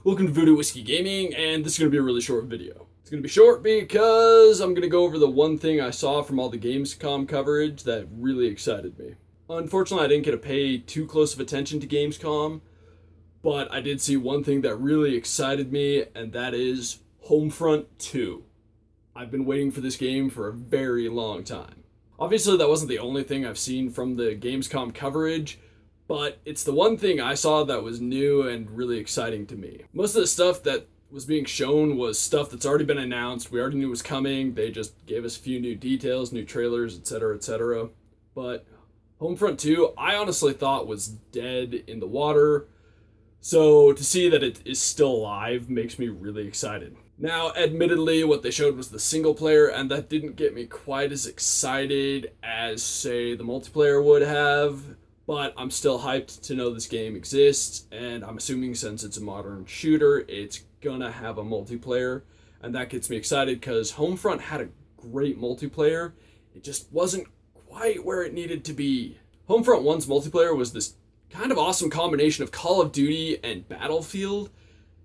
Welcome to Voodoo Whiskey Gaming, and this is going to be a really short video. It's going to be short because I'm going to go over the one thing I saw from all the Gamescom coverage that really excited me. Unfortunately, I didn't get to pay too close of attention to Gamescom, but I did see one thing that really excited me, and that is Homefront 2. I've been waiting for this game for a very long time. Obviously, that wasn't the only thing I've seen from the Gamescom coverage, but it's the one thing I saw that was new and really exciting to me. Most of the stuff that was being shown was stuff that's already been announced. We already knew was coming. They just gave us a few new details, new trailers, etc., etc. But Homefront 2, I honestly thought was dead in the water. So to see that it is still alive makes me really excited. Now, admittedly, what they showed was the single player, and that didn't get me quite as excited as, say, the multiplayer would have. But I'm still hyped to know this game exists, and I'm assuming since it's a modern shooter, it's gonna have a multiplayer, and that gets me excited because Homefront had a great multiplayer. It just wasn't quite where it needed to be. Homefront 1's multiplayer was this kind of awesome combination of Call of Duty and Battlefield,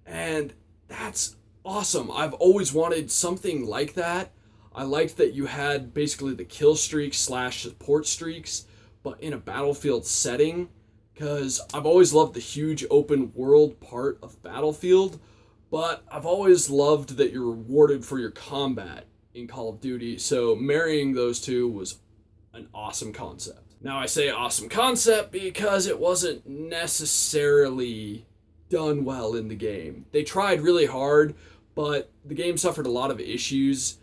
and that's awesome. I've always wanted something like that. I liked that you had basically the kill streaks slash support streaks, but in a Battlefield setting, because I've always loved the huge open world part of Battlefield, but I've always loved that you're rewarded for your combat in Call of Duty, so marrying those two was an awesome concept. Now I say awesome concept because it wasn't necessarily done well in the game. They tried really hard, but the game suffered a lot of issues,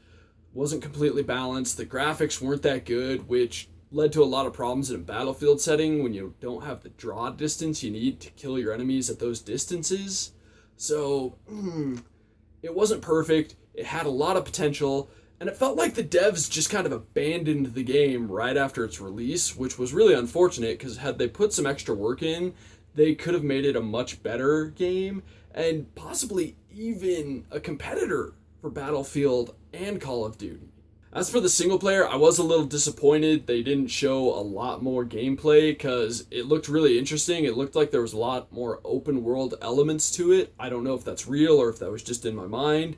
wasn't completely balanced, the graphics weren't that good, which led to a lot of problems in a Battlefield setting when you don't have the draw distance you need to kill your enemies at those distances. So, it wasn't perfect, it had a lot of potential, and it felt like the devs just kind of abandoned the game right after its release, which was really unfortunate because had they put some extra work in, they could have made it a much better game and possibly even a competitor for Battlefield and Call of Duty. As for the single player, I was a little disappointed they didn't show a lot more gameplay because it looked really interesting. It looked like there was a lot more open world elements to it. I don't know if that's real or if that was just in my mind,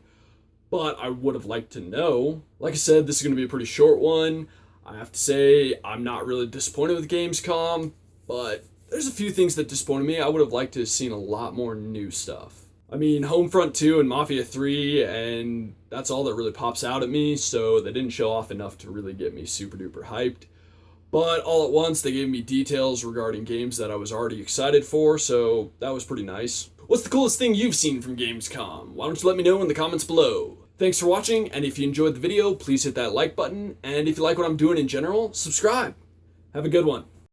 but I would have liked to know. Like I said, this is going to be a pretty short one. I have to say I'm not really disappointed with Gamescom, but there's a few things that disappointed me. I would have liked to have seen a lot more new stuff. I mean, Homefront 2 and Mafia 3, and that's all that really pops out at me, so they didn't show off enough to really get me super duper hyped. But all at once, they gave me details regarding games that I was already excited for, so that was pretty nice. What's the coolest thing you've seen from Gamescom? Why don't you let me know in the comments below. Thanks for watching, and if you enjoyed the video, please hit that like button, and if you like what I'm doing in general, subscribe. Have a good one.